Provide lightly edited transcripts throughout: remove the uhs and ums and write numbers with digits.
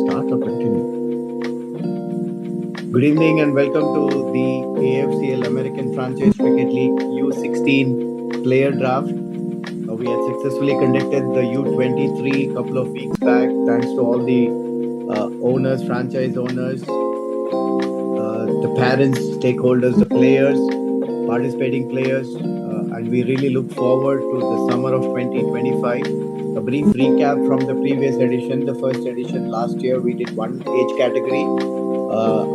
Start or continue? Good evening and welcome to the AFCL American Franchise Cricket League U16 player draft. We had successfully conducted the U23 a couple of weeks back, thanks to all the owners, franchise owners, the parents, stakeholders, the players, participating players, and we really look forward to the summer of 2025. A brief recap from the previous edition. The first edition last year, we did one age category,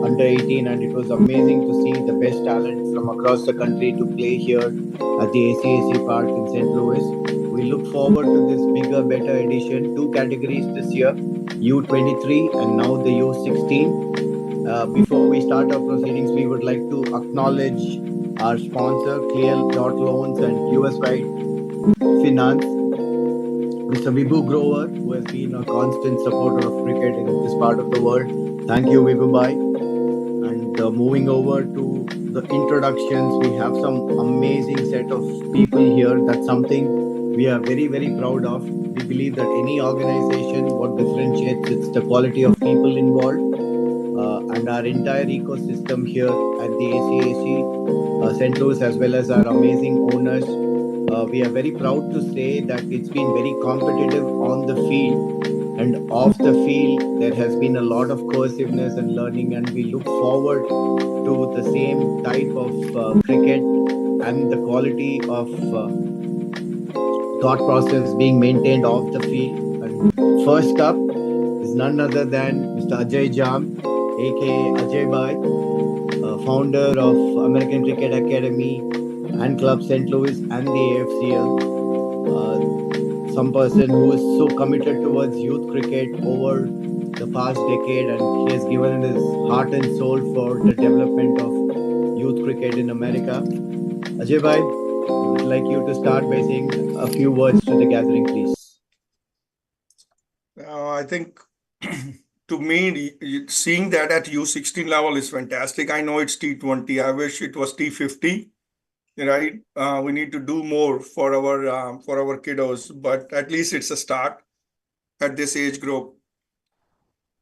under 18, and it was amazing to see the best talent from across the country to play here at the ACAC Park in St. Louis. We look forward to this bigger, better edition. Two categories this year, U23 and now the U16. Before we start our proceedings, we would like to acknowledge our sponsor, Clear Dot Loans and US Wide Finance, Mr. Vibhu Grover, who has been a constant supporter of cricket in this part of the world. Thank you, Vibhu Bhai. And moving over to the introductions, we have some amazing set of people here. That's something we are very, very proud of. We believe that any organization, what differentiates, it's the quality of people involved. And our entire ecosystem here at the ACAC St. Louis, as well as our amazing owners. We are very proud to say that it's been very competitive on the field, and off the field there has been a lot of cohesiveness and learning, and we look forward to the same type of cricket and the quality of thought process being maintained off the field. And first up is none other than Mr. Ajay Jam, aka Ajay Bhai, founder of American Cricket Academy and Club St. Louis and the AFCL. Some person who is so committed towards youth cricket over the past decade, and he has given his heart and soul for the development of youth cricket in America. Ajay Bhai, I would like you to start by saying a few words to the gathering, please. I think to me, seeing that at U16 level is fantastic. I know it's T20. I wish it was T50. Right, we need to do more for our kiddos, but at least it's a start at this age group.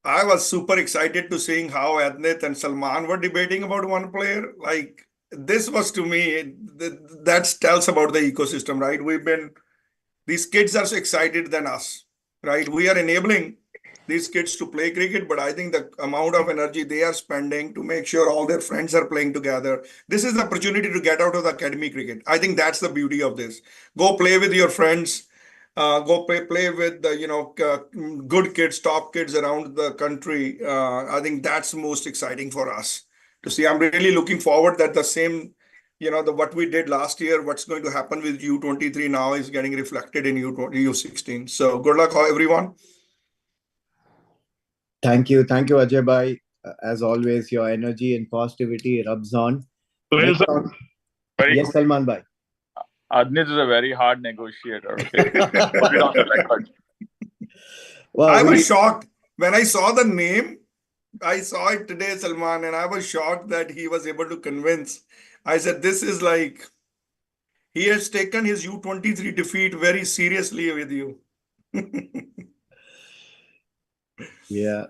I was super excited to seeing how Adnit and Salman were debating about one player. Like, this was, to me, that tells about the ecosystem, right? These kids are so excited than us, right? We are enabling these kids to play cricket, but I think the amount of energy they are spending to make sure all their friends are playing together. This is the opportunity to get out of the academy cricket. I think that's the beauty of this. Go play with your friends. Go play with the good kids, top kids around the country. I think that's most exciting for us to see. I'm really looking forward that the same, what we did last year, what's going to happen with U23 now is getting reflected in U16. So good luck, everyone. Thank you, Ajay Bhai. As always, your energy and positivity rubs on. Sunil Next sir, on, very yes, quick. Salman Bhai. Adnit is a very hard negotiator. Okay, put it on the record. Well, I was we shocked when I saw the name. I saw it today, Salman, and I was shocked that he was able to convince. I said, this is like he has taken his U23 defeat very seriously with you. yeah.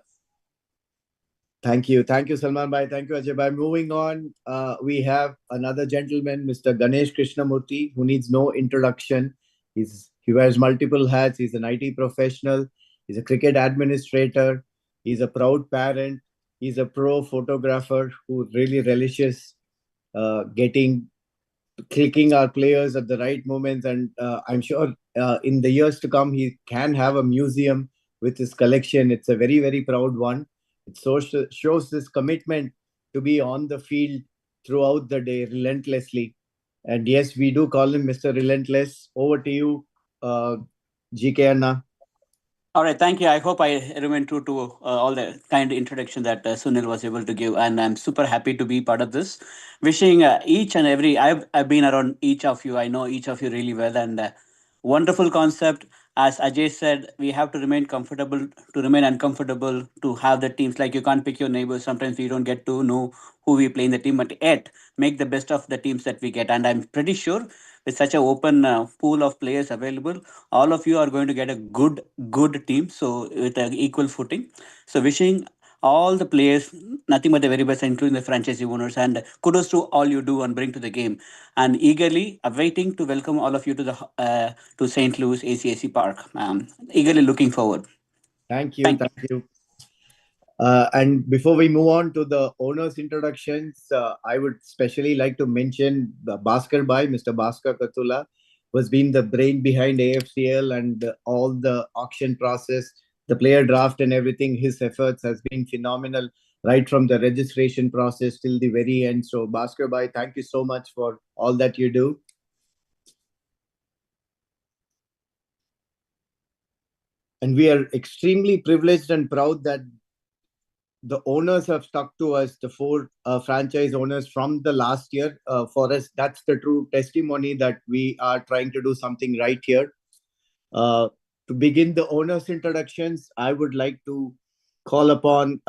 Thank you, Salman Bhai. Thank you, Ajay Bhai. Moving on, we have another gentleman, Mr. Ganesh Krishnamurthy, who needs no introduction. He wears multiple hats. He's an IT professional. He's a cricket administrator. He's a proud parent. He's a pro photographer who really relishes getting clicking our players at the right moments. And I'm sure in the years to come, he can have a museum with his collection. It's a very, very proud one. It shows this commitment to be on the field throughout the day relentlessly. And yes, we do call him Mr. Relentless. Over to you, uh, GK Anna. All right, thank you. I hope I remain true to all the kind introduction that Sunil was able to give, and I'm super happy to be part of this. Wishing each and every, I've been around each of you. I know each of you really well, and wonderful concept. As Ajay said, we have to remain comfortable, to remain uncomfortable, to have the teams. Like you can't pick your neighbors. Sometimes we don't get to know who we play in the team, but yet make the best of the teams that we get. And I'm pretty sure with such an open pool of players available, all of you are going to get a good team, so with an equal footing. So wishing all the players nothing but the very best, including the franchisee owners, and kudos to all you do and bring to the game, and eagerly awaiting to welcome all of you to the to St. Louis ACAC Park. Eagerly looking forward. Thank you. Thank you. Thank you. And before we move on to the owners' introductions, I would especially like to mention the Bhaskar Bhai, Mr. Bhaskar Katula, who has been the brain behind AFCL and all the auction process, the player draft and everything. His efforts has been phenomenal, right from the registration process till the very end. So, Bhaskar Bhai, thank you so much for all that you do. And we are extremely privileged and proud that the owners have stuck to us, the four franchise owners from the last year. For us, that's the true testimony that we are trying to do something right here. Uh, to begin the owners' introductions, I would like to call upon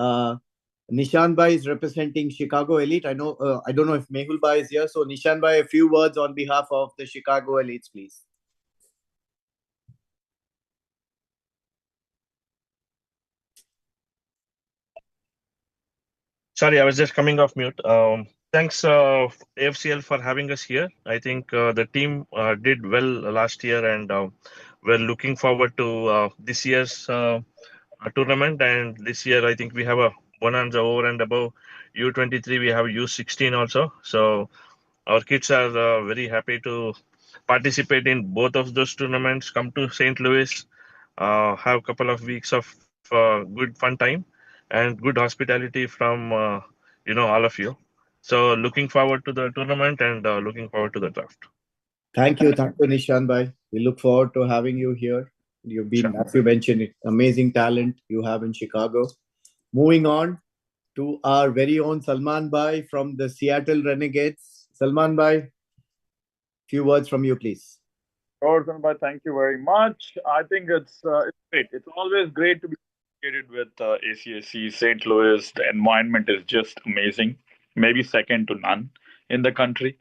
Nishan Bhai is representing Chicago Elite. I don't know if Mehul Bhai is here. So, Nishan Bhai, a few words on behalf of the Chicago Elites, please. Sorry, I was just coming off mute. Thanks, AFCL, for having us here. I think the team did well last year, and we're looking forward to this year's tournament. And this year, I think we have a bonanza over and above U23. We have U16 also. So our kids are very happy to participate in both of those tournaments. Come to St. Louis, have a couple of weeks of good fun time and good hospitality from all of you. So looking forward to the tournament and looking forward to the draft. Thank you, Nishan Bhai. We look forward to having you here. You've been, Sure. as you mentioned, amazing talent you have in Chicago. Moving on to our very own Salman Bhai from the Seattle Renegades. Salman Bhai, few words from you, please. Sure, Sanbhai, thank you very much. I think it's great. It's always great to be associated with ACSC St. Louis. The environment is just amazing, maybe second to none in the country.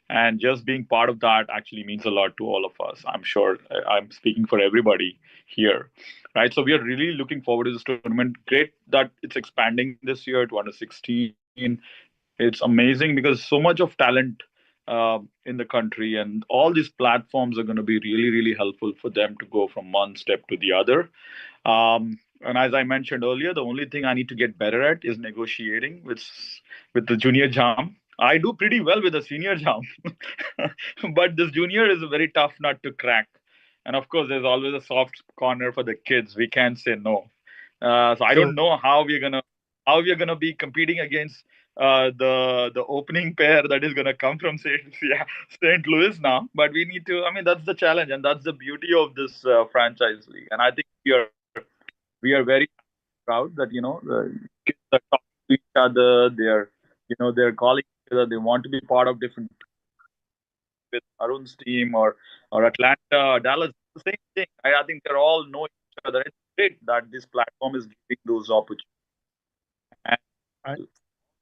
And just being part of that actually means a lot to all of us. I'm sure I'm speaking for everybody here, right? So we are really looking forward to this tournament. Great that it's expanding this year to under 16. It's amazing because so much of talent in the country, and all these platforms are going to be really, really helpful for them to go from one step to the other. And as I mentioned earlier, the only thing I need to get better at is negotiating with the junior jam. I do pretty well with the senior jam, but this junior is a very tough nut to crack. And of course, there's always a soft corner for the kids. We can't say no. So I True. don't know how we're gonna be competing against the opening pair that is gonna come from St. Louis now. But we need to. I mean, that's the challenge, and that's the beauty of this franchise league. And I think we are very proud that the kids are talking to each other. They're calling each other. They want to be part of different with Arun's team or Atlanta, Dallas. The same thing. I think they're all know each other. It's great that this platform is giving those opportunities. And I,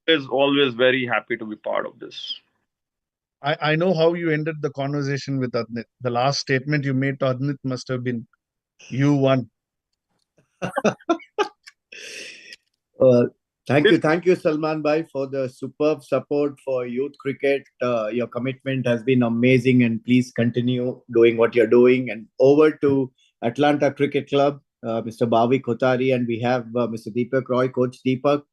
is always very happy to be part of this. I know how you ended the conversation with Adnit. The last statement you made to Adnit must have been, "You won." Uh, thank you, Salman Bhai, for the superb support for youth cricket. Your commitment has been amazing, and please continue doing what you're doing. And over to Atlanta Cricket Club, Mr. Bhavi Kotari, and we have Mr. Deepak Roy, Coach Deepak.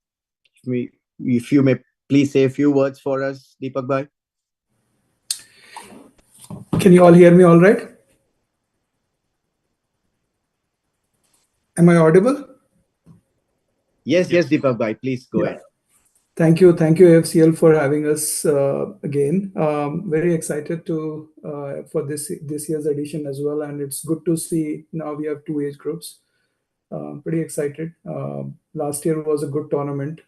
If you may please say a few words for us, Deepak Bhai. Can you all hear me all right? Am I audible? Yes, Deepak Bhai, please go ahead. Thank you, AFCL, for having us again. Very excited to for this year's edition as well, and it's good to see now we have two age groups. Pretty excited. Last year was a good tournament.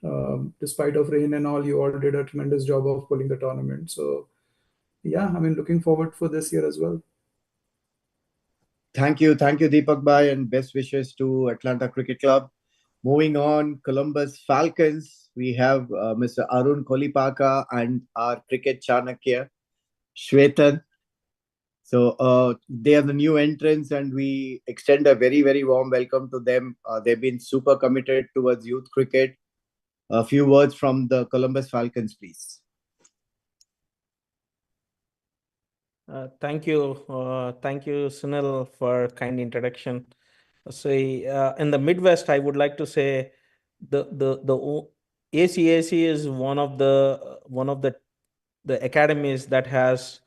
Despite of rain and all, you all did a tremendous job of pulling the tournament. So yeah, I mean, looking forward for this year as well. Thank you, Deepak Bhai, and best wishes to Atlanta Cricket Club. Moving on, Columbus Falcons. We have Mr. Arun Kolipaka and our cricket Chanakya, Shwetan. So they are the new entrants, and we extend a very, very warm welcome to them. They've been super committed towards youth cricket. A few words from the Columbus Falcons, please. Thank you, Sunil, for kind introduction. So, in the Midwest, I would like to say the ACAC is one of the academies that has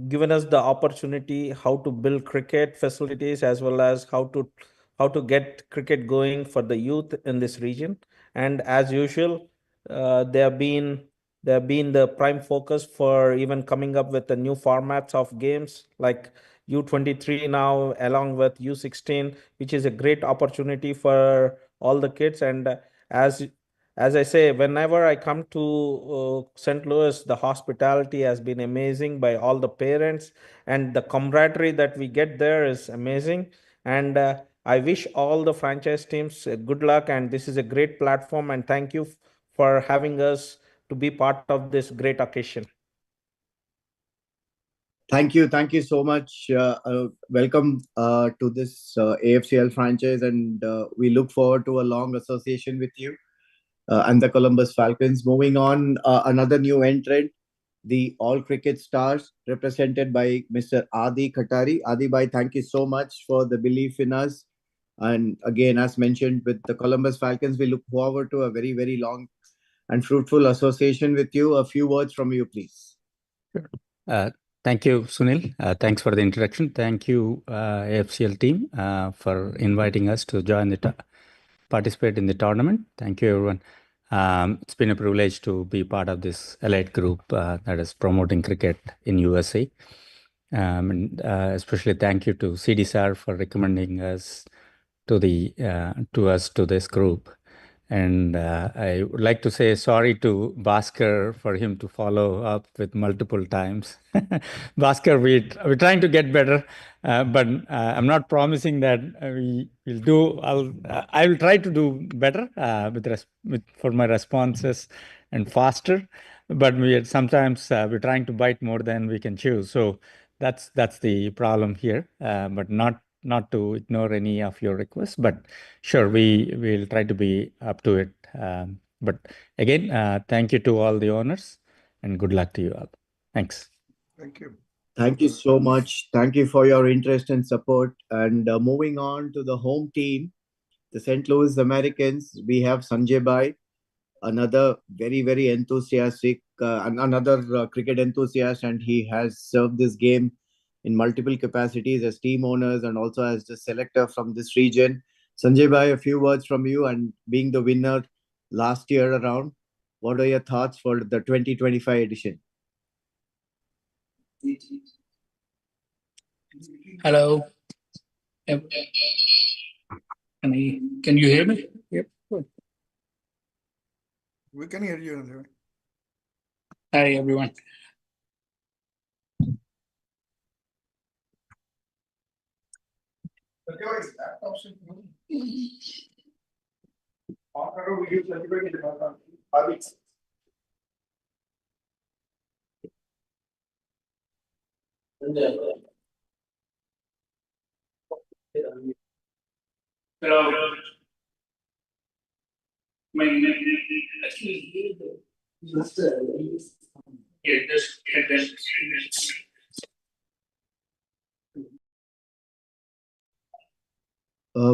given us the opportunity how to build cricket facilities as well as how to get cricket going for the youth in this region. And as usual, they have been the prime focus for even coming up with the new formats of games like U23 now along with U16, which is a great opportunity for all the kids. And as I say, whenever I come to St. Louis, the hospitality has been amazing by all the parents, and the camaraderie that we get there is amazing. And I wish all the franchise teams good luck. And this is a great platform. And thank you for having us to be part of this great occasion. Thank you so much. Welcome to this AFCL franchise, and we look forward to a long association with you. And the Columbus Falcons. Moving on, another new entrant, the All Cricket Stars, represented by Mr. Adi Khatari. Adi Bhai, thank you so much for the belief in us. And again, as mentioned, with the Columbus Falcons, we look forward to a very, very long and fruitful association with you. A few words from you, please. Thank you, Sunil. Thanks for the introduction. Thank you, AFCL team, for inviting us to participate in the tournament. Thank you, everyone. It's been a privilege to be part of this elite group that is promoting cricket in USA. And especially thank you to CD Sir for recommending us to this group. And I would like to say sorry to Bhaskar for him to follow up with multiple times. Bhaskar, we're trying to get better, but I'm not promising that we will do. I will try to do better for my responses and faster. But sometimes we're trying to bite more than we can chew. So that's the problem here. But not to ignore any of your requests, but sure, we will try to be up to it. But again, thank you to all the owners and good luck to you all. Thanks. Thank you. Thank you so much. Thank you for your interest and support. And moving on to the home team, the St. Louis Americans, we have Sanjay Bhai, another very, very enthusiastic, another cricket enthusiast, and he has served this game in multiple capacities as team owners and also as the selector from this region. Sanjay Bhai, a few words from you, and being the winner last year around, what are your thoughts for the 2025 edition? Hello. Can you hear me? Yep. We can hear you. Hi, everyone. Hello. Yeah,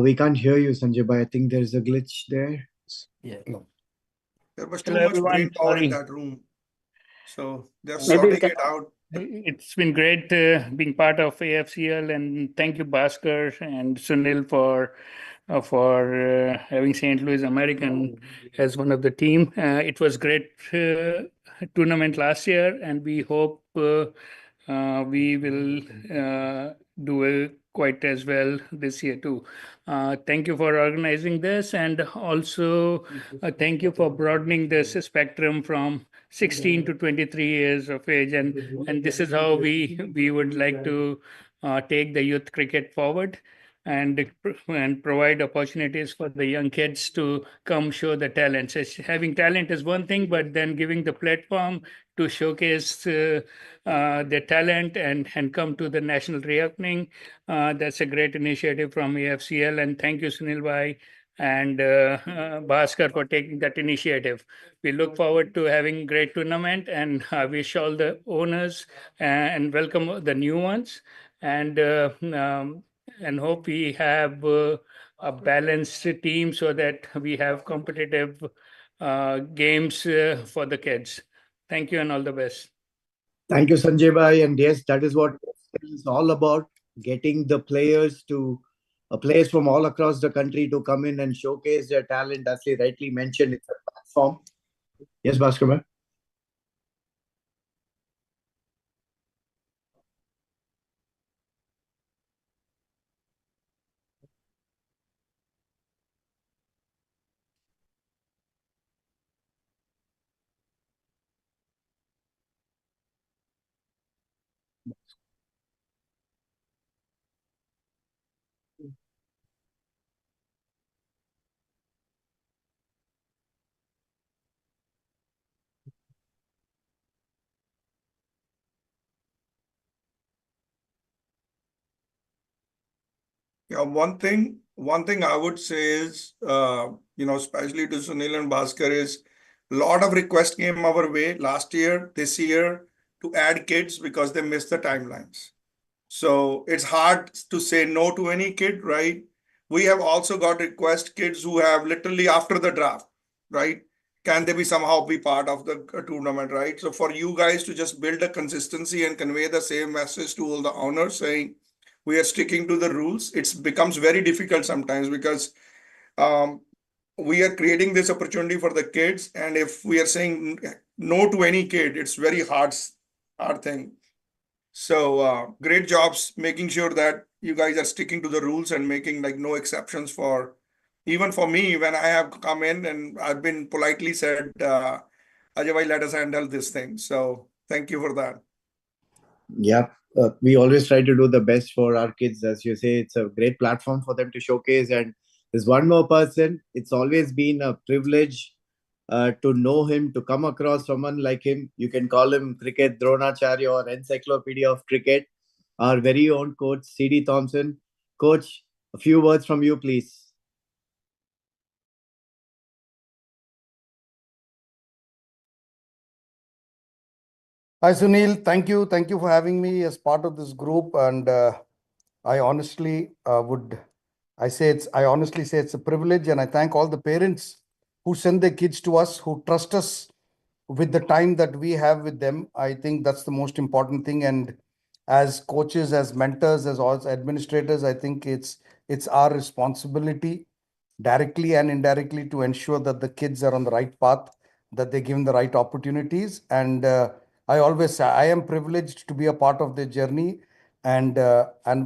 We can't hear you, Sanjay Bhai. I think there's a glitch there. Yeah. There was Hello, too much everyone. brain power in Sorry. that room. So they're Maybe we sorting can. it out. It's been great being part of AFCL, and thank you, Bhaskar and Sunil, for having St. Louis American as one of the team. It was great tournament last year, and we hope we will do quite as well this year too. Thank you for organizing this, and also thank you for broadening this spectrum from 16 to 23 years of age, and this is how we would like to take the youth cricket forward and provide opportunities for the young kids to come show the talents. Having talent is one thing, but then giving the platform to showcase their talent and come to the national reckoning. That's a great initiative from AFCL, and thank you, Sunil Bhai and Bhaskar, for taking that initiative. We look forward to having great tournament, and wish all the owners and welcome the new ones, and and hope we have a balanced team so that we have competitive games for the kids. Thank you and all the best. Thank you, Sanjay Bhai. And yes, that is what it's all about, getting the players from all across the country to come in and showcase their talent. As he rightly mentioned, it's a platform. Yes, Bhaskar Bhai. Yeah, one thing I would say is, especially to Sunil and Bhaskar, is a lot of requests came our way last year, this year, to add kids because they missed the timelines. So it's hard to say no to any kid, right? We have also got request kids who have literally after the draft, right? Can they be somehow be part of the tournament, right? So for you guys to just build a consistency and convey the same message to all the owners saying we are sticking to the rules, it becomes very difficult sometimes because um, we are creating this opportunity for the kids, and if we are saying no to any kid, it's very hard thing. So great jobs making sure that you guys are sticking to the rules and making like no exceptions for even for me when I have come in and I've been politely said, Ajay bhai, let us handle this thing. So thank you for that. Yeah, we always try to do the best for our kids. As you say, it's a great platform for them to showcase. And there's one more person. It's always been a privilege to know him, to come across someone like him. You can call him Cricket Dronacharya or Encyclopedia of Cricket. Our very own coach, C.D. Thompson. Coach, a few words from you, please. Hi, Sunil. Thank you. Thank you for having me as part of this group. And I honestly I honestly say it's a privilege. And I thank all the parents who send their kids to us, who trust us with the time that we have with them. I think that's the most important thing. And as coaches, as mentors, as all administrators, I think it's our responsibility directly and indirectly to ensure that the kids are on the right path, that they're given the right opportunities. And I always say I am privileged to be a part of their journey, and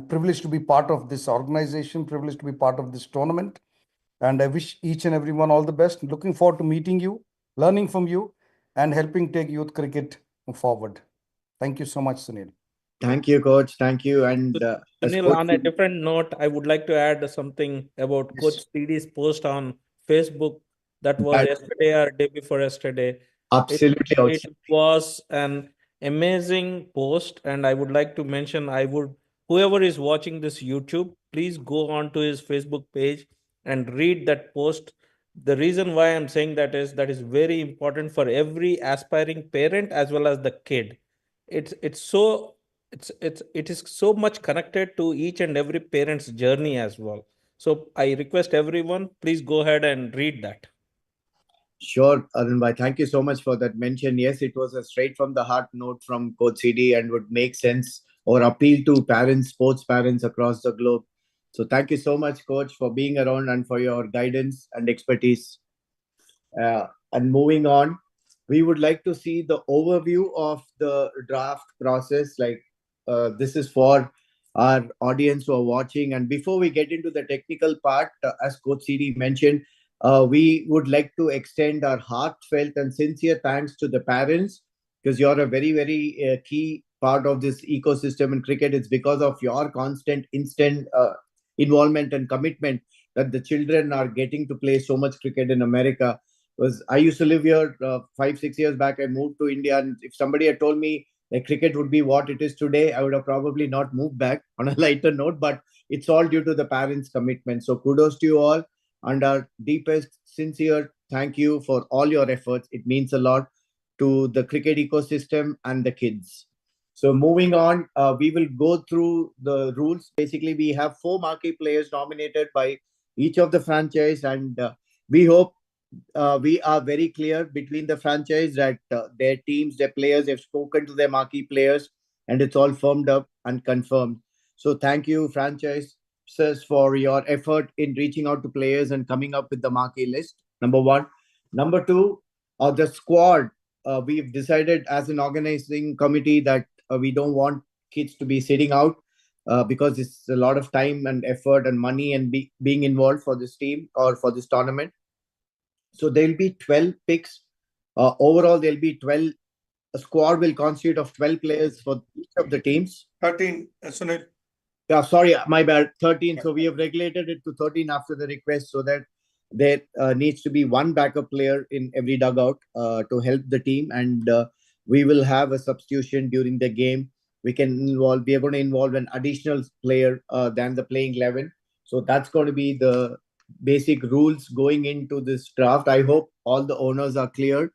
privileged to be part of this organization, privileged to be part of this tournament. And I wish each and everyone all the best. Looking forward to meeting you, learning from you, and helping take youth cricket forward. Thank you so much, Sunil. Thank you, coach. Thank you. And as Sunil, coach, on a different note, I would like to add something about Coach CD's post on Facebook that was that yesterday or day before yesterday. absolutely It outstanding. was an amazing post, and I would like to mention whoever is watching this YouTube, please go on to his Facebook page and read that post. The reason why I'm saying that is very important for every aspiring parent as well as the kid. It's so it is so much connected to each and every parent's journey as well. So I request everyone, please go ahead and read that. Sure, Arunbhai. Thank you so much for that mention. Yes, it was a straight from the heart note from Coach CD and would make sense or appeal to parents, sports parents across the globe. So thank you so much, Coach, for being around and for your guidance and expertise. And moving on, we would like to see the overview of the draft process. Like this is for our audience who are watching. And before we get into the technical part, as Coach CD mentioned, we would like to extend our heartfelt and sincere thanks to the parents because you're a very, very key part of this ecosystem in cricket. It's because of your constant, instant involvement and commitment that the children are getting to play so much cricket in America. Was I used to live here 5 6 years back. I moved to India, and if somebody had told me like cricket would be what it is today, I would have probably not moved back. On a lighter note, but it's all due to the parents' commitment. So kudos to you all, and our deepest, sincere thank you for all your efforts. It means a lot to the cricket ecosystem and the kids. So moving on, we will go through the rules. Basically, we have four marquee players nominated by each of the franchise, and we hope we are very clear between the franchise that their teams, their players have spoken to their marquee players, and it's all firmed up and confirmed. So thank you, franchises, for your effort in reaching out to players and coming up with the marquee list. Number one. Number two, the squad. We've decided as an organizing committee that we don't want kids to be sitting out because it's a lot of time and effort and money and being involved for this team or for this tournament. So there'll be 12 picks. Overall, there'll be 12. A squad will constitute of 12 players for each of the teams. 13, Sunil. Yeah, sorry, my bad. 13. So we have regulated it to 13 after the request so that there needs to be one backup player in every dugout to help the team. And we will have a substitution during the game. We are going to involve an additional player than the playing 11. So that's going to be the basic rules going into this draft. I hope all the owners are clear.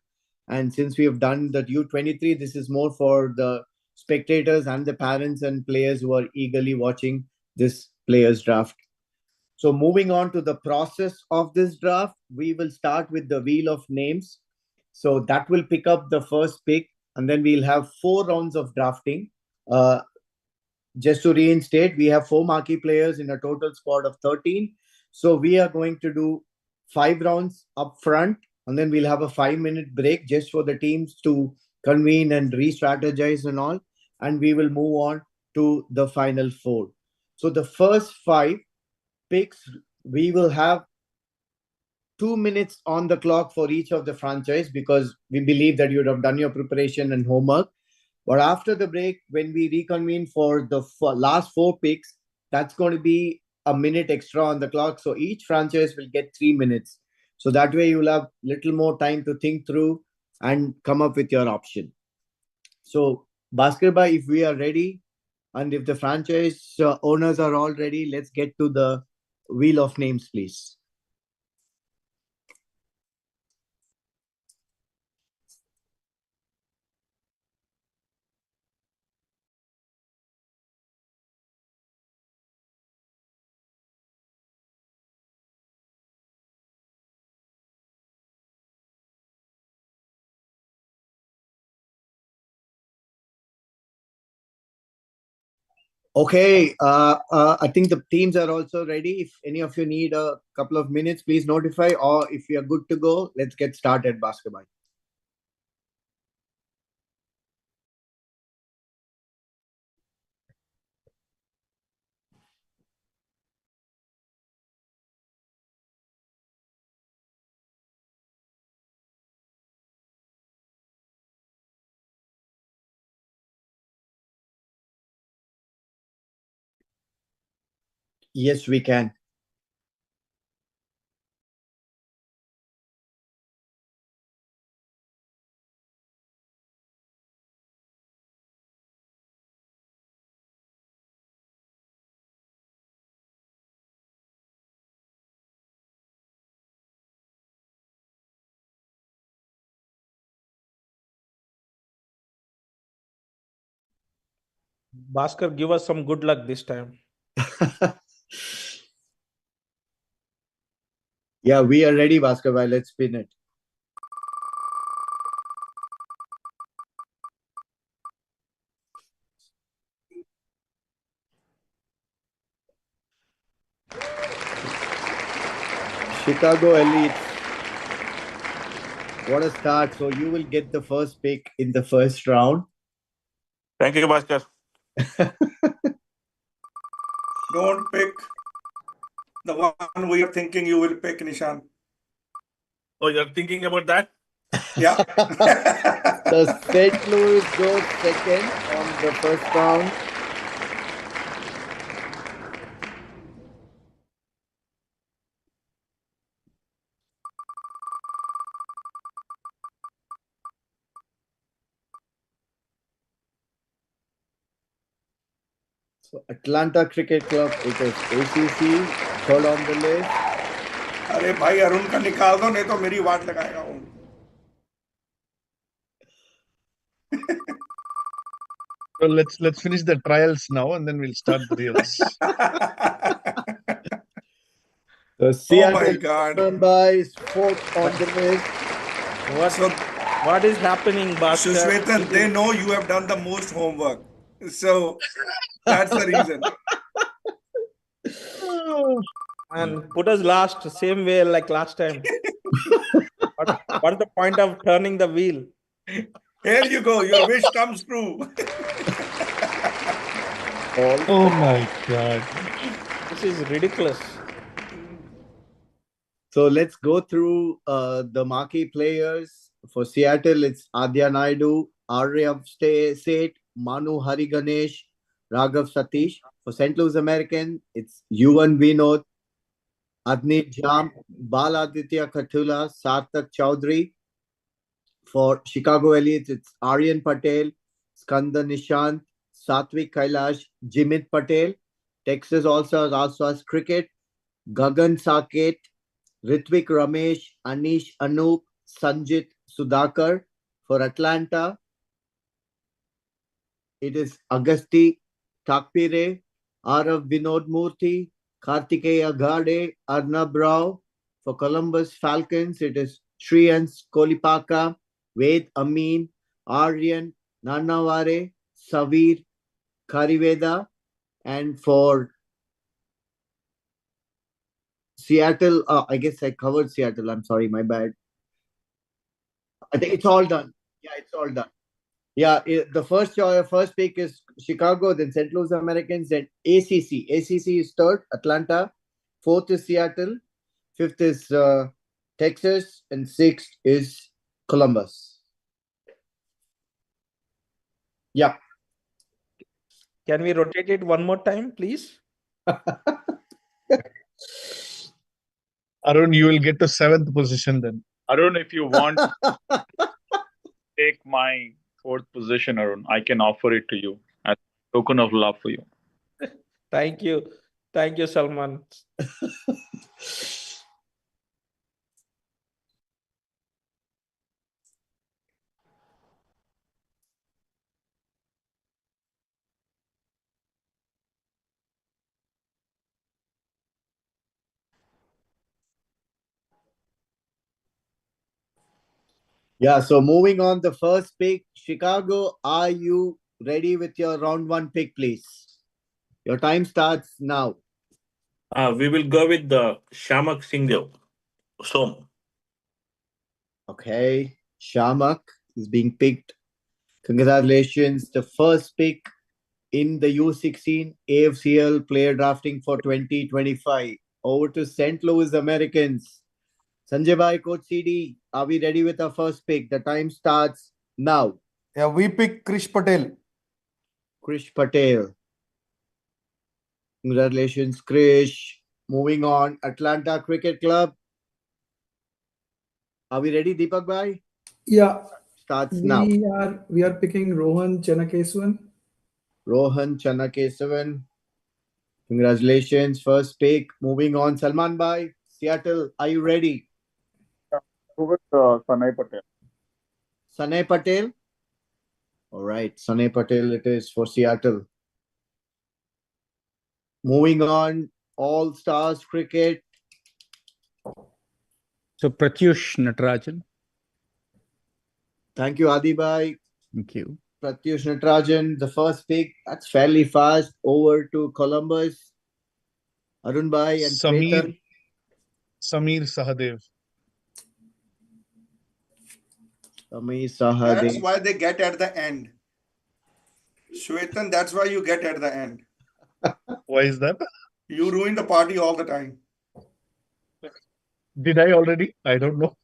And since we have done the U23, this is more for the spectators and the parents and players who are eagerly watching this players draft. So moving on to the process of this draft, we will start with the wheel of names. So that will pick up the first pick, and then we'll have 4 rounds of drafting. Uh, just to reinstate, we have 4 marquee players in a total squad of 13. So we are going to do 5 rounds up front, and then we'll have a 5 minute break just for the teams to convene and re-strategize and all. And we will move on to the final 4. So the first 5 picks, we will have 2 minutes on the clock for each of the franchise because we believe that you would have done your preparation and homework. But after the break, when we reconvene for the last 4 picks, that's going to be a minute extra on the clock. So each franchise will get 3 minutes. So that way you'll have little more time to think through and come up with your option. So Bhaskar, if we are ready and if the franchise owners are all ready, let's get to the wheel of names, please. Okay, I think the teams are also ready. If any of you need a couple of minutes, please notify. Or if we are good to go, let's get started, Basketball. Yes, we can. Bhaskar, give us some good luck this time. Yeah, we are ready, Bhaskar. Let's spin it. Chicago Elite. What a start. So you will get the first pick in the first round. Thank you, Bhaskar. Don't pick the one we are thinking you will pick, Nishan. Oh, you're thinking about that? Yeah. So St. Louis goes second on the first round. So Atlanta Cricket Club, it is ACC, third on the list. अरे भाई अरुण का निकाल दो नहीं तो मेरी वाट लगाएगा वो. So let's finish the trials now, and then we'll start the reals. So Oh Seattle my God. Mumbai is fourth on the list. What is happening, Bhaskar? Sushwetan, they know you have done the most homework. So that's the reason. And put us last, same way like last time. What's the point of turning the wheel? Here you go. Your wish comes true. Oh my God. This is ridiculous. So let's go through the marquee players. For Seattle, it's Adya Naidu, Aryav Seth, Manu Hariganesh, Raghav Satish. For St. Louis American, it's Yuvan Vinod, Adnit Jam, Baladitya Kathula, Sarthak Chaudhary. For Chicago Elites, it's Aryan Patel, Skanda Nishant, Satvik Kailash, Jimit Patel. Texas also has cricket, Gagan Saket, Ritvik Ramesh, Anish Anup, Sanjit Sudhakar. For Atlanta, it is Agasti Takpire, Arav Vinod Murthy, Kartikeya Gade, Arnab Rao. For Columbus Falcons, it is Shriyans Kolipaka, Ved Amin, Aryan Nanavare, Savir Kariveda. And for Seattle, I guess I covered Seattle. I'm sorry, my bad. I think it's all done. Yeah, it's all done. Yeah, the first pick is Chicago, then St. Louis Americans, then ACC. ACC is third, Atlanta. Fourth is Seattle. Fifth is Texas, and sixth is Columbus. Yeah. Can we rotate it one more time, please? Arun, you will get to 7th position then. Arun, if you want to take my 4th position, Arun, I can offer it to you as a token of love for you. Thank you. Thank you, Salman. Yeah, so moving on, the first pick, Chicago, are you ready with your round one pick, please? Your time starts now. We will go with the Shamak Singh Som. Okay, Shamak is being picked. Congratulations, the first pick in the U16 AFCL player drafting for 2025. Over to St. Louis Americans. Sanjay Bhai, Coach CD, are we ready with our first pick? The time starts now. Yeah, we pick Krish Patel. Krish Patel. Congratulations, Krish. Moving on, Atlanta Cricket Club. Are we ready, Deepak bhai? Yeah, Starts now. we are picking Rohan Chennakeswan. Rohan Channakesavan. Congratulations, first pick. Moving on, Salman bhai. Seattle, are you ready? Go with Sanay Patel. Sanay Patel. All right, Sanay Patel it is for Seattle. Moving on, All Stars Cricket. So Pratyush Natarajan. Thank you, Adi bhai. Thank you. Pratyush Natarajan, the first pick. That's fairly fast. Over to Columbus. Arun bhai and Shwetan. Samir Sahadev. Samir That's Sahadev. why they get at the end. Shwetan, that's why you get at the end. Why is that? You ruin the party all the time. Did I already? I don't know.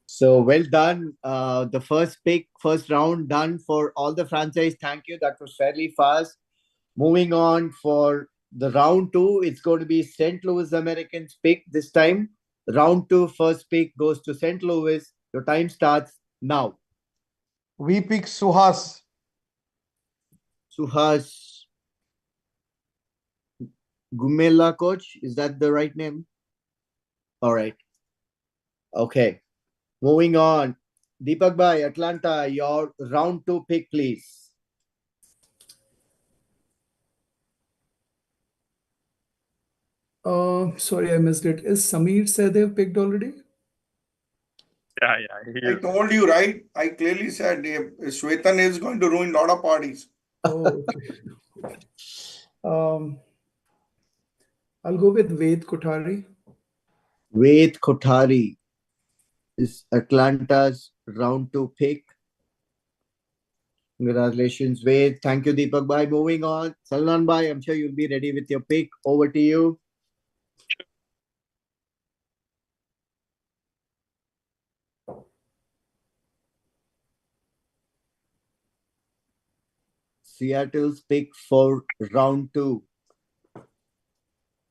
So well done. The first pick, first round done for all the franchise. Thank you. That was fairly fast. Moving on for the round two, it's going to be St. Louis Americans pick this time. Round two, first pick goes to St. Louis. Your time starts now. We pick Suhas. Suhas Gumela, coach. Is that the right name? All right. Okay. Moving on. Deepak bhai, Atlanta, your round two pick, please. Sorry, I missed it. Is Samir Sahadev picked already? Yeah. I told you, right? I clearly said Shwetan is going to ruin a lot of parties. Oh, okay. I'll go with Ved Kothari. Ved Kothari is Atlanta's round two pick. Congratulations, Ved. Thank you, Deepak bhai. Moving on. Salman bhai, I'm sure you'll be ready with your pick. Over to you. Seattle's pick for round two.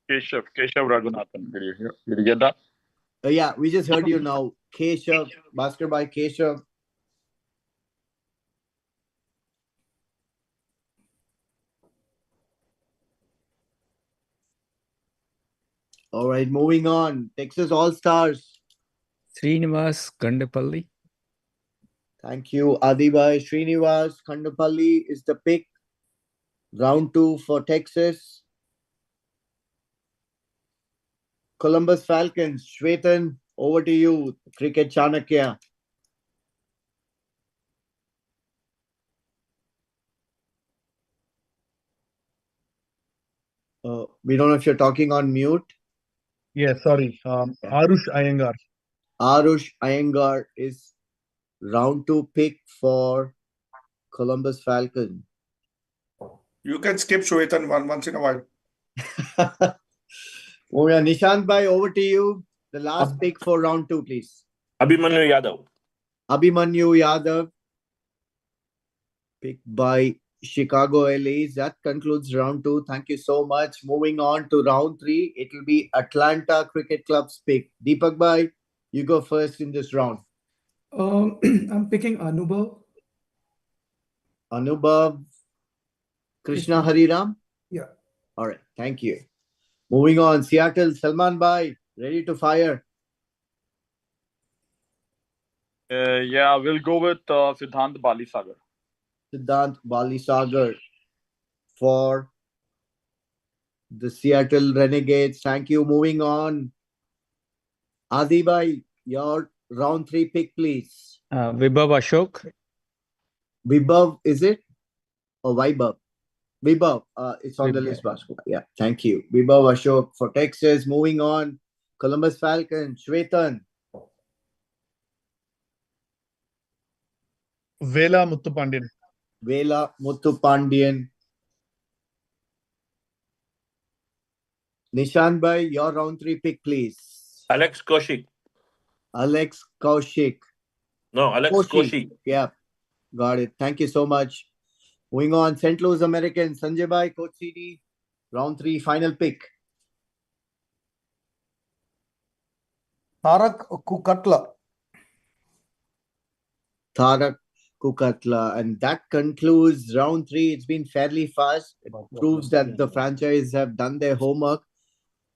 Keshav Raghunathan. Did you get that? Yeah, we just heard you now. Keshav, Bhaskar bhai, Keshav. All right, moving on. Texas All-Stars. Srinivas Gandapalli. Thank you, Adi bhai. Srinivas Khandapalli is the pick. Round two for Texas. Columbus Falcons. Shwetan, over to you. Cricket Chanakya. We don't know if you're talking on mute. Yeah, sorry. Arush Iyengar. Arush Iyengar is round two pick for Columbus Falcon. You can skip Shwetan once in a while. Oh yeah, Nishant bhai, over to you. The last pick for round two, please. Abhimanyu Yadav. Abhimanyu Yadav, picked by Chicago LAs. That concludes round two. Thank you so much. Moving on to round three, it will be Atlanta Cricket Club's pick. Deepak bhai, you go first in this round. I'm picking Anubhav. Anubhav Krishna Hariram. Yeah. All right, thank you. Moving on, Seattle, Salman bhai, ready to fire. Yeah, we'll go with Siddhant Balisagar. Siddhant Balisagar for the Seattle Renegades. Thank you. Moving on, Adi bhai, your round three pick, please. Vibhav Ashok. Vibhav, is it? Or Vibhav? Vibhav, it's on the Vibhav. list, Bhaskar. Yeah, thank you. Vibhav Ashok for Texas. Moving on, Columbus Falcons, Shwetan. Vela Muthupandian. Vela Muthupandian. Nishant bhai, your round three pick, please. Alex Kaushik. Alex Kaushik. No, Alex Kaushik. Yeah, got it. Thank you so much. Moving on, St. Louis American, Sanjay Bhai, Coach CD, round 3, final pick. Tarak Kukatla. Tarak Kukatla. And that concludes round 3. It's been fairly fast. It proves that the franchise have done their homework.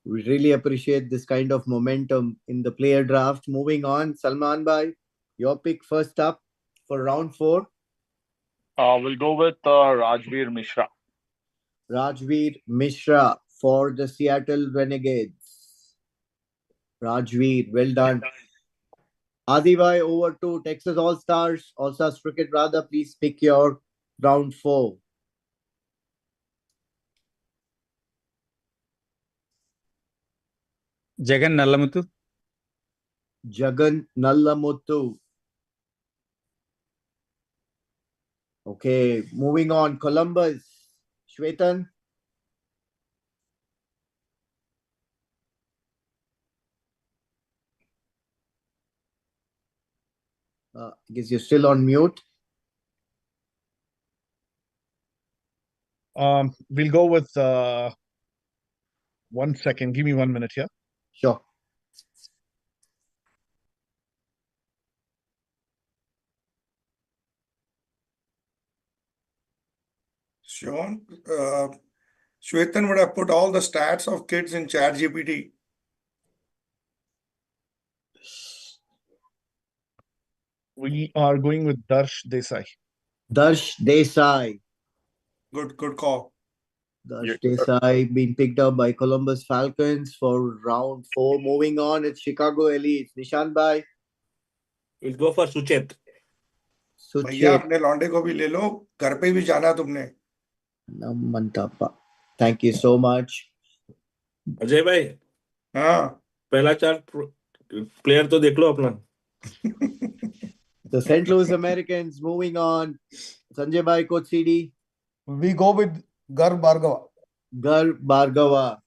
We really appreciate this kind of momentum in the player draft. Moving on, Salman Bhai, your pick first up for round 4. We'll go with Rajveer Mishra. Rajveer Mishra for the Seattle Renegades. Rajveer, well done. Adi Bhai, over to Texas All-Stars Cricket rather. Please pick your round 4. Jagan Nallamuthu. Jagan Nallamuthu. Okay, moving on. Columbus. Shwetan. I guess you're still on mute. We'll go with 1 second. Give me 1 minute here. Sure. Sean, Shwetan would have put all the stats of kids in ChatGPT. We are going with Darsh Desai. Darsh Desai. Good call. Darsh Desai being picked up by Columbus Falcons for round 4. Moving on, it's Chicago Elites. Nishan Bhai. We'll go for Suchet. भैया Suchet अपने लौंडे को भी ले लो, घर पे भी जाना तुमने. Namantapa. Thank you so much. Ajay भाई, हाँ. पहला 4 प्लेयर तो देख लो अपना. The St. Louis Americans moving on. Sanjay Bhai, Coach CD. We go with Gar Bhargava. Gar Bhargava.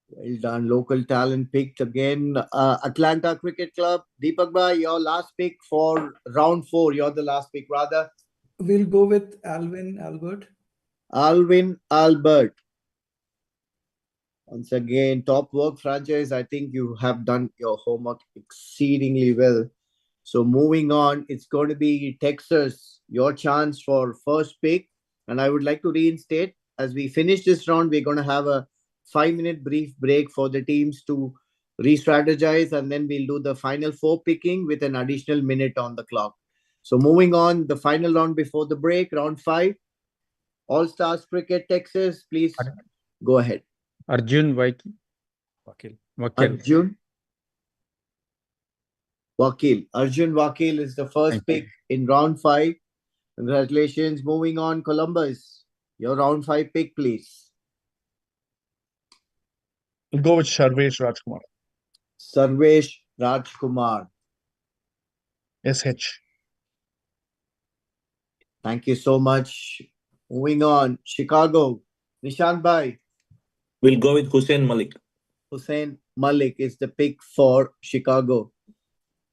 Well done. Local talent picked again. Atlanta Cricket Club. Deepak Bhai, your last pick for round 4. You're the last pick, rather. We'll go with Alvin Albert. Alvin Albert. Once again, top work franchise. I think you have done your homework exceedingly well. So moving on, it's going to be Texas, your chance for first pick. And I would like to reinstate, as we finish this round, we're going to have a 5-minute brief break for the teams to re-strategize, and then we'll do the final 4 picking with an additional minute on the clock. So moving on, the final round before the break, round 5. All-Stars Cricket, Texas, please go ahead. Arjun Wakil. Arjun Wakil. Arjun Wakil is the first pick in round 5. Congratulations. Moving on, Columbus. Your round 5 pick, please. We'll go with Sarvesh Rajkumar. Sarvesh Rajkumar. SH. Thank you so much. Moving on, Chicago. Nishant Bhai. We'll go with Hussein Malik. Hussein Malik is the pick for Chicago.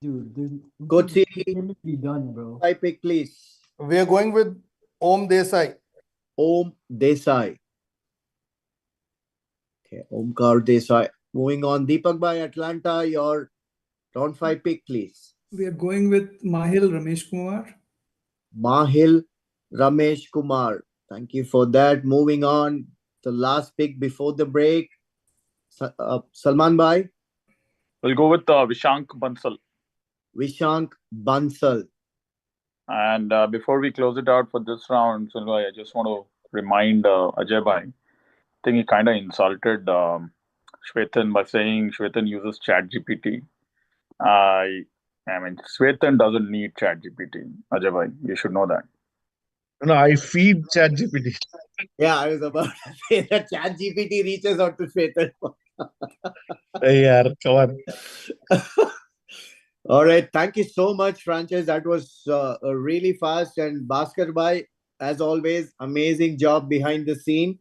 Dude, Coach can be done, bro. 5 pick, please. We are going with Om Desai. Om Desai. Okay, Omkar Desai. Moving on, Deepak Bhai, Atlanta, your round 5 pick, please. We are going with Mahil Ramesh Kumar. Mahil Ramesh Kumar. Thank you for that. Moving on, the last pick before the break. Salman Bhai. We'll go with Vishank Bansal. Vishank Bansal. And before we close it out for this round, Sunil, I just want to remind Ajay Bhai. I think he kind of insulted Shwetan by saying Shwetan uses ChatGPT. I mean, Shwetan doesn't need ChatGPT. Ajay Bhai, you should know that. No, I feed ChatGPT. Yeah, I was about to say that ChatGPT reaches out to Shwetan. Yeah, come on. All right. Thank you so much, franchise. That was really fast. And Bhaskar Bhai, as always, amazing job behind the scene.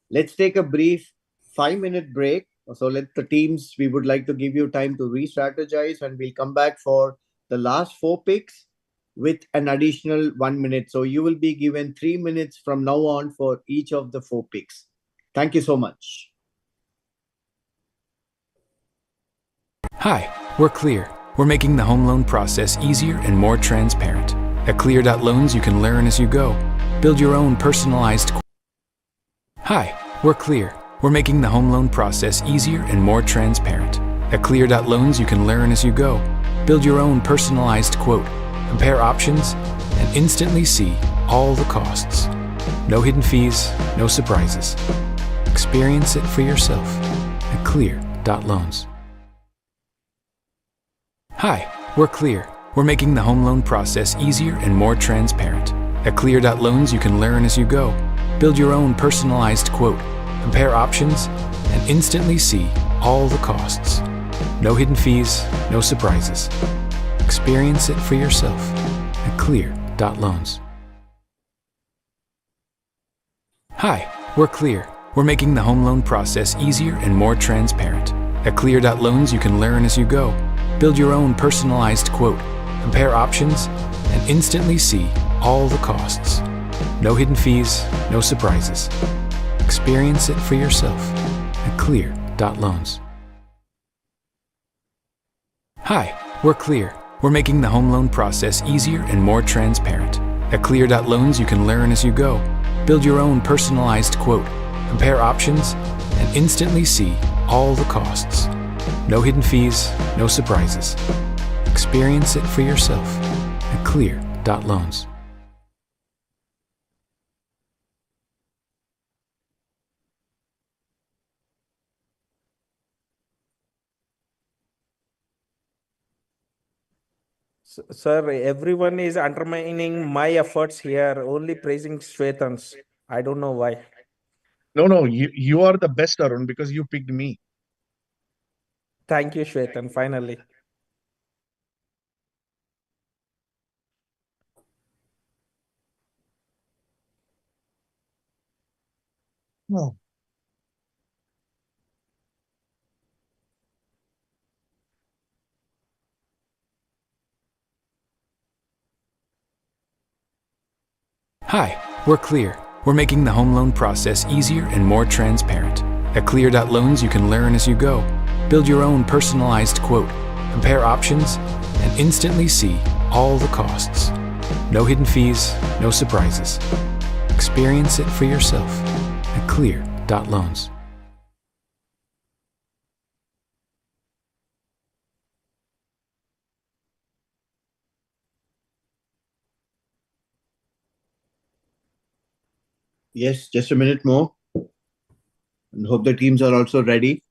Let's take a brief 5-minute break. So let the teams, we would like to give you time to re-strategize, and we'll come back for the last 4 picks. with an additional 1 minute. So you will be given 3 minutes from now on for each of the 4 picks. Thank you so much. Hi, we're Clear. We're making the home loan process easier and more transparent. At Clear.loans, you can learn as you go. Build your own personalized. Hi, we're Clear. We're making the home loan process easier and more transparent. At Clear.loans, you can learn as you go. Build your own personalized quote, compare options, and instantly see all the costs. No hidden fees, no surprises. Experience it for yourself at Clear.loans. Hi, we're Clear. We're making the home loan process easier and more transparent. At Clear.loans, you can learn as you go. Build your own personalized quote, compare options, and instantly see all the costs. No hidden fees, no surprises. Experience it for yourself at Clear.loans. Hi, we're Clear. We're making the home loan process easier and more transparent. At Clear.loans, you can learn as you go. Build your own personalized quote, compare options, and instantly see all the costs. No hidden fees, no surprises. Experience it for yourself at Clear.loans. Hi, we're Clear. We're making the home loan process easier and more transparent. At Clear.loans, you can learn as you go. Build your own personalized quote, compare options, and instantly see all the costs. No hidden fees, no surprises. Experience it for yourself at Clear.loans. Sir, everyone is undermining my efforts here, only praising Shwetan's. I don't know why. No, you are the best, Arun, because you picked me. Thank you, Shwetan, finally. No. Hi, we're Clear. We're making the home loan process easier and more transparent. At Clear.loans, you can learn as you go. Build your own personalized quote, compare options, and instantly see all the costs. No hidden fees, no surprises. Experience it for yourself at Clear.loans. Yes, just a minute more. And hope the teams are also ready.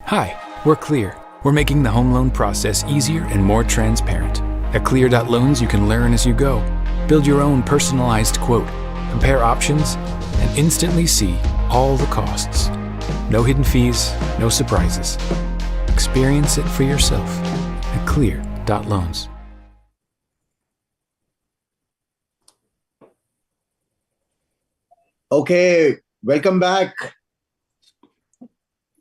Hi, we're Clear. We're making the home loan process easier and more transparent. At Clear.loans, you can learn as you go. Build your own personalized quote, compare options, and instantly see all the costs. No hidden fees, no surprises. Experience it for yourself at Clear.loans. Okay, welcome back.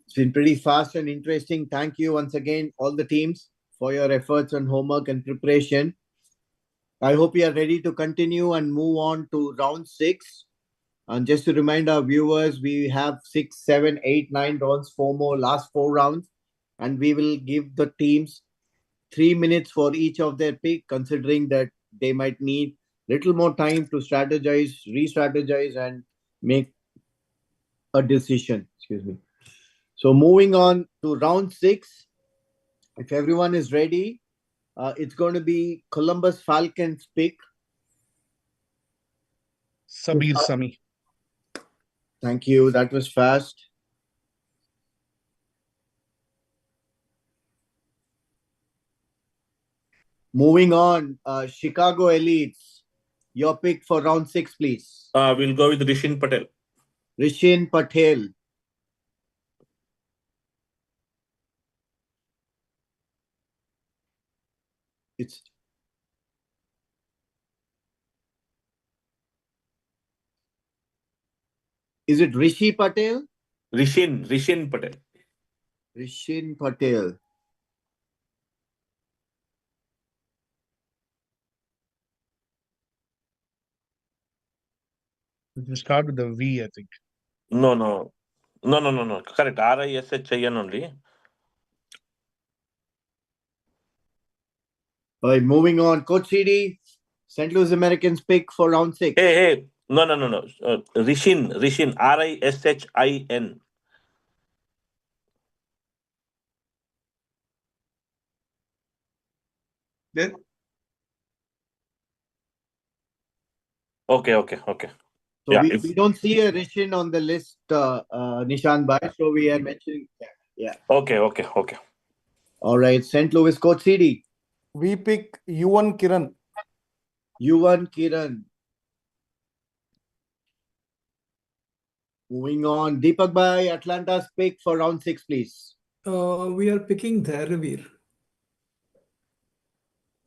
It's been pretty fast and interesting. Thank you once again, all the teams, for your efforts and homework and preparation. I hope you are ready to continue and move on to round 6. And just to remind our viewers, we have 6, 7, 8, 9 rounds, 4 more, last 4 rounds. And we will give the teams 3 minutes for each of their pick, considering that they might need little more time to strategize, re-strategize, and make a decision. Excuse me. So moving on to round 6. If everyone is ready, it's going to be Columbus Falcons pick. Sabir Sami. Thank you. That was fast. Moving on, Chicago Elites. Your pick for round 6, please. We'll go with Rishin Patel. Rishin Patel. It's Is it Rishi Patel? Rishin Patel. Rishin Patel. It will start with a V, I think. No. Correct. RISHIN only. All right, moving on. Coach CD, St. Louis Americans pick for round 6. Hey. No. Rishin. RISHIN. Then Okay. So Yeah, we don't see a Rishin on the list, Nishan Bhai, so we are mentioning. Yeah. Okay. All right, St. Louis, Coach CD. We pick U1 Kiran. U1 Kiran. Moving on, Deepak Bhai, Atlanta's pick for round 6, please. We are picking Dhairavir.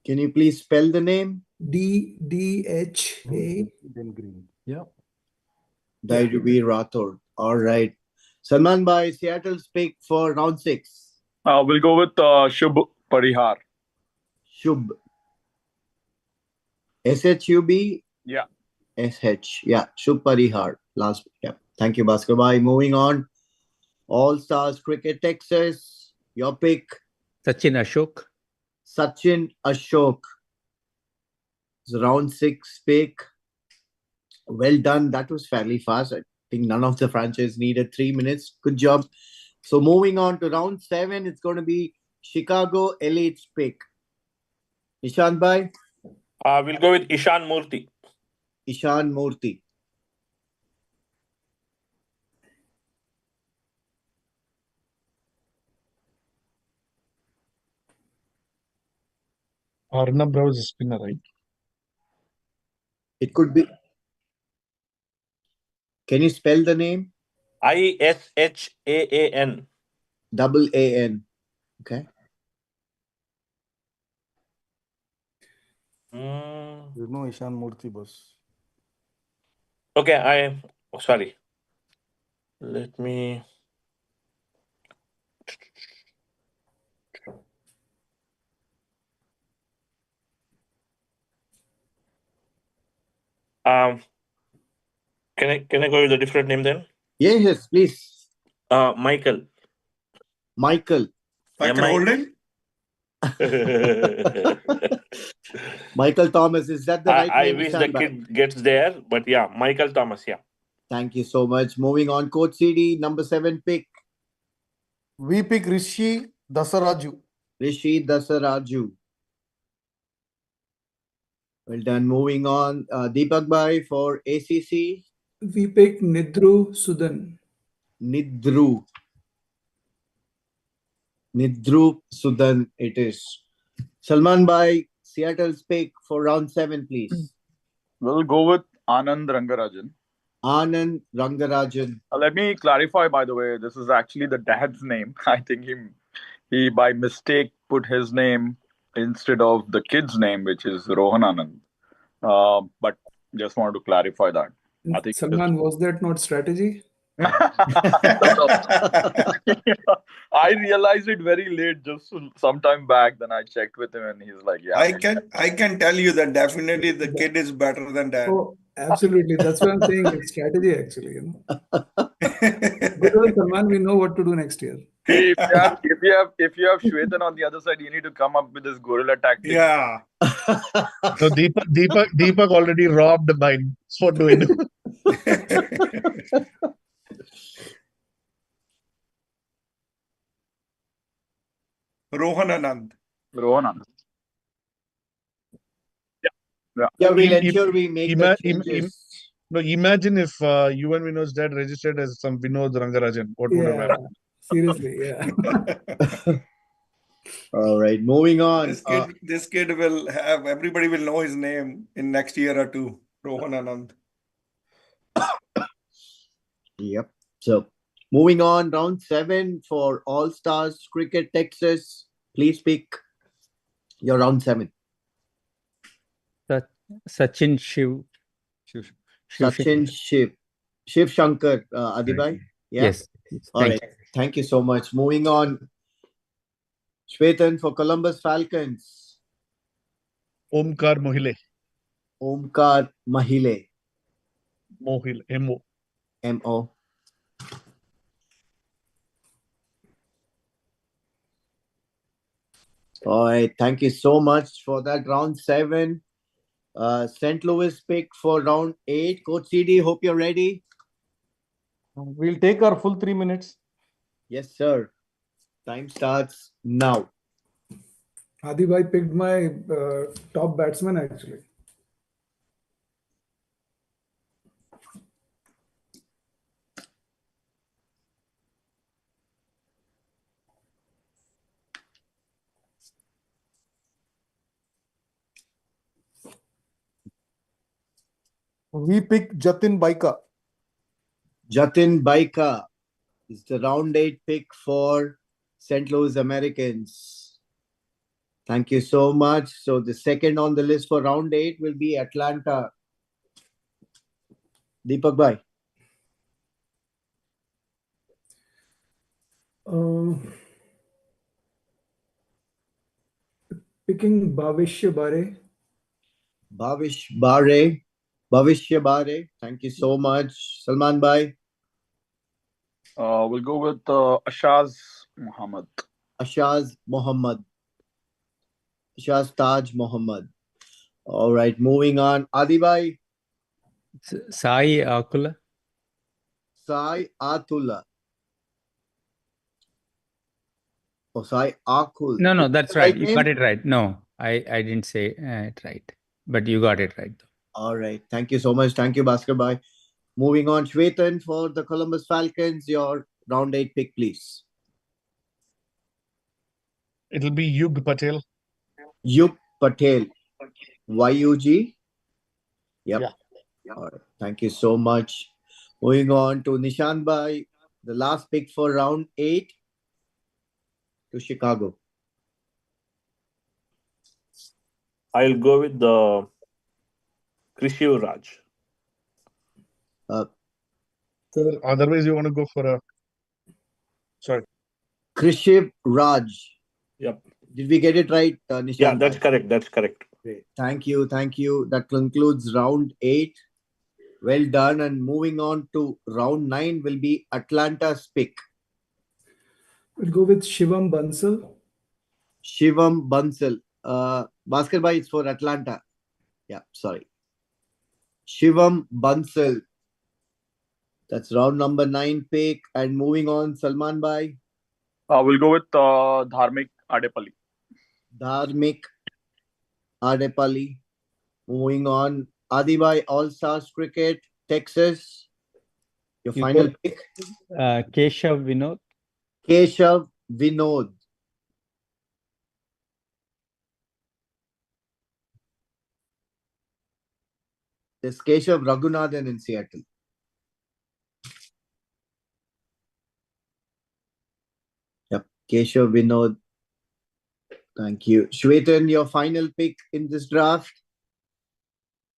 Can you please spell the name? DHA. Then green. Yeah. Dhairavir Rathore. All right. Salman Bhai, Seattle's pick for round 6. We'll go with Shubh Parihar. Shubh. SHUB? Yeah. SH. Yeah. Shubh Parihar. Last. Yeah. Thank you, Bhaskar Bhai. Moving on. All Stars Cricket Texas. Your pick. Sachin Ashok. Sachin Ashok. It's round 6 pick. Well done. That was fairly fast. I think none of the franchise needed 3 minutes. Good job. So moving on to round 7, it's going to be Chicago Elites pick. Ishan Bhai? We'll go with Ishan Murthy. Ishan Murthy. Arnab Rao is a spinner, right? It could be. Can you spell the name? ISHAAN. AAN. Okay. You know Ishan Murthy, boss. Okay, sorry. Let me. Can I go with a different name then? Yes, please. Michael. Michael. Michael Holden? Michael Thomas, is that the right I name? wish Ishan the Bhai? kid gets there, but yeah, Michael Thomas, yeah. Thank you so much. Moving on, Coach CD, number 7 pick. We pick Rishi Dasaraju. Rishi Dasaraju. Well done. Moving on, Deepak Bhai for ACC. We pick Nidru Sudan. Nidru Sudan it is. Salman Bhai, Seattle's pick for round 7, please. We'll go with Anand Rangarajan. Anand Rangarajan. Let me clarify, by the way, this is actually the dad's name. I think he by mistake put his name instead of the kid's name, which is Rohan Anand. But just wanted to clarify that. I think Salman, was that not strategy? I realized it very late, just some time back. Then I checked with him, and he's like, "Yeah." I can tell you that definitely the kid is better than dad. Oh, absolutely. That's what I'm saying. It's strategy, actually. Good old Salman, we know what to do next year. If you have Shwetan on the other side, you need to come up with this gorilla tactic. Yeah. So Deepak already robbed mine. What do we do? Rohan Anand. Rohan. Yeah. Yeah, we'll Im- im- ensure we make the changes. No, imagine if UN Vinod's dad registered as some Vinod Rangarajan. What would have Yeah, happened? seriously, yeah. All right, moving on. This kid will have, everybody will know his name in next year or two. Rohan Anand. Yep. So moving on, round 7 for All Stars Cricket Texas. Please pick your round 7. Sachin Shiv. Sachin Shiv Shankar, Adibhai. Yeah. Yes. All right. Thank you so much. Moving on, Shwetan for Columbus Falcons. Omkar Mohile. Omkar Mahile. Mohile. M-O. M-O. All right. Thank you so much for that round 7. St. Louis pick for round 8. Coach CD, hope you're ready. We'll take our full 3 minutes. Yes, sir. Time starts now. Adibhai picked my top batsman actually. We pick Jatin Baika. Jatin Baika is the round 8 pick for St. Louis Americans. Thank you so much. So the second on the list for round 8 will be Atlanta. Deepak Bhai. Picking Bhavishya Bare. Bhavishya Bare. Thank you so much. Salman Bhai. We'll go with Ashaz Muhammad. Ashaz Muhammad. Ashaz Taj Muhammad. All right, moving on. Adi Bhai. Sai Akula. Sai Atullah. Oh, Sai Akul. No, Is that's that right. right You name? got it right. No, I didn't say it right, but you got it right. All right. Thank you so much. Thank you, Bhaskar Bhai. Moving on, Shwetan for the Columbus Falcons. Your round 8 pick, please. It'll be Yug Patel. Yug Patel. YUG. Yep. Yeah. All right. Thank you so much. Moving on to Nishan Bhai, the last pick for round 8 to Chicago. I'll go with the Krishiv Raj. So otherwise, you want to go for a. Sorry. Krishiv Raj. Yep. Did we get it right, Nishan? Yeah, that's correct. That's correct. Great. Thank you. Thank you. That concludes round 8. Well done. And moving on to round 9 will be Atlanta's pick. We'll go with Shivam Bansal. Shivam Bansal. Bhaskar Bhai, it's for Atlanta. Yeah, sorry. Shivam Bansal. That's round number 9 pick. And moving on, Salman Bhai. We'll go with Dharmik Adepalli. Dharmik Adepalli. Moving on, Adi Bhai, All Stars Cricket, Texas. Your final pick? Keshav Vinod. Keshav Vinod. There's Keshav Raghunathan in Seattle. Yep, Keshav Vinod. Thank you. Shwetan, your final pick in this draft?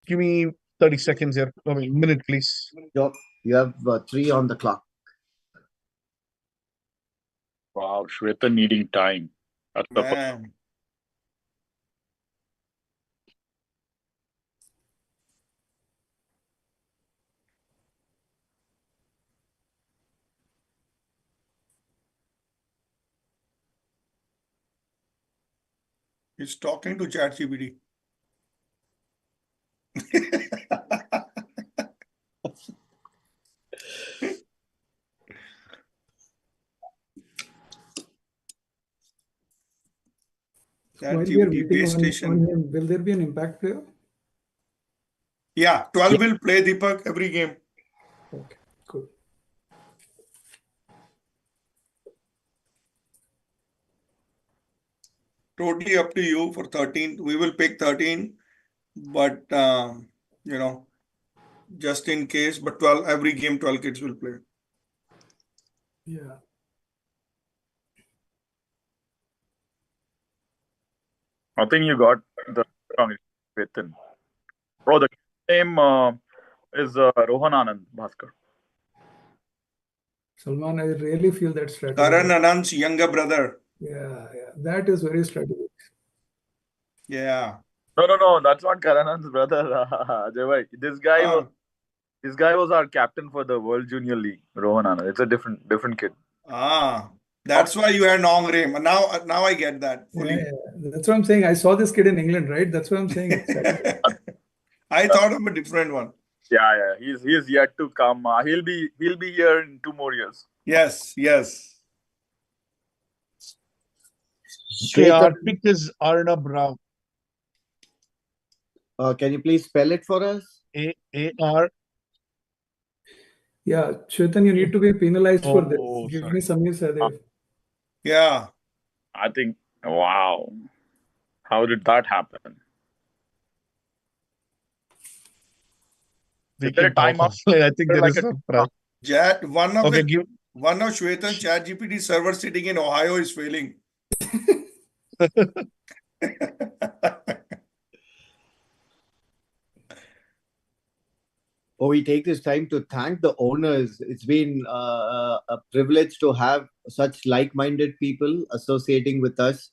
Give me 30 seconds here. I mean, minute, please. You have 3 on the clock. Wow, Shweta needing time. That's the first. Man. He's talking to ChatGPT. While we are duty, waiting base on station. him, will there be an impact player? Yeah, 12 will play Deepak every game. Okay, cool. Totally up to you for 13. We will pick 13, but you know, just in case. But 12 every game, 12 kids will play. Yeah. I think you got the wrong Vetan. Oh, the name is Rohan Anand Bhaskar. Salman, I really feel that strategy. Karan Anand's younger brother. Yeah, that is very strategic. Yeah. No, that's not Karan Anand's brother. Ajay bhai. This guy was our captain for the World Junior League, Rohan Anand. It's a different kid. That's why you had Nong Ray. Now I get that fully. Yeah. That's what I'm saying. I saw this kid in England, right? That's what I'm saying. It's I thought of a different one. Yeah. He's yet to come. He'll be here in 2 more years. Yes. Okay, our pick is Arnab Rao. Can you please spell it for us? A-R. Yeah, Chetan, you need to be penalized for this. Give sorry. me Samir Sadev. Yeah. I think, wow. How did that happen? We can talk offline. I think there is some problem. One of Shwetan's ChatGPT server sitting in Ohio is failing. We take this time to thank the owners. It's been a privilege to have such like-minded people associating with us.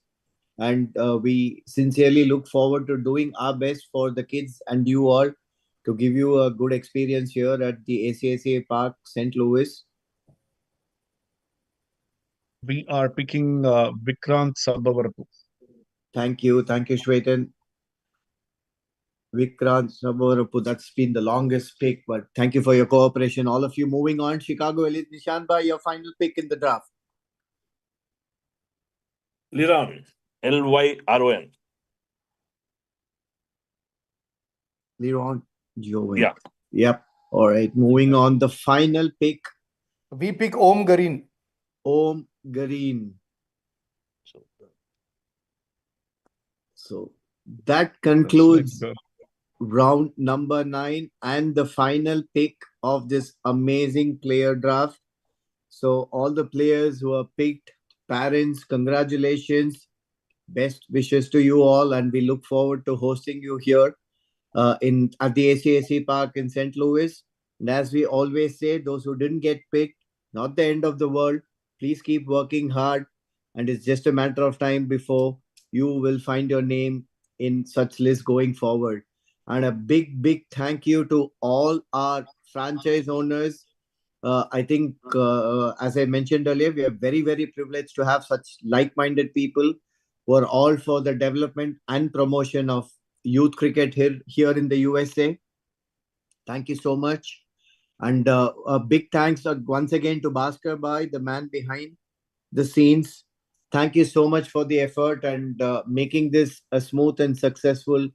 And we sincerely look forward to doing our best for the kids and you all to give you a good experience here at the ACSA Park, St. Louis. We are picking Vikrant Sabhavarapu. Thank you, Shwetan. Vikrant Sabhavarapu, that's been the longest pick, but thank you for your cooperation. All of you moving on. Chicago Elite, Nishant Bhai, your final pick in the draft. Lyron, Lyron. Lyron Joven. Yeah. Yep. All right. Moving on. The final pick. We pick Om Gareen. Om Gareen. So that concludes round number 9 and the final pick of this amazing player draft. So all the players who are picked, parents, congratulations. Best wishes to you all, and we look forward to hosting you here at the ACSC Park in St. Louis. And as we always say, those who didn't get picked, not the end of the world. Please keep working hard, and it's just a matter of time before you will find your name in such lists going forward. And a big thank you to all our franchise owners. I think, as I mentioned earlier, we are very privileged to have such like-minded people who are all for the development and promotion of youth cricket here in the USA. Thank you so much. And a big thanks once again to Bhaskar Bhai, the man behind the scenes. Thank you so much for the effort and making this a smooth and successful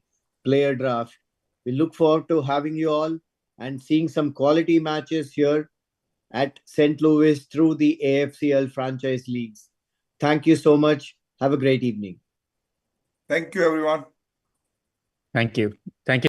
player draft. We look forward to having you all and seeing some quality matches here at St. Louis through the AFCL franchise leagues. Thank you so much. Have a great evening. Thank you, everyone. Thank you. Thank you.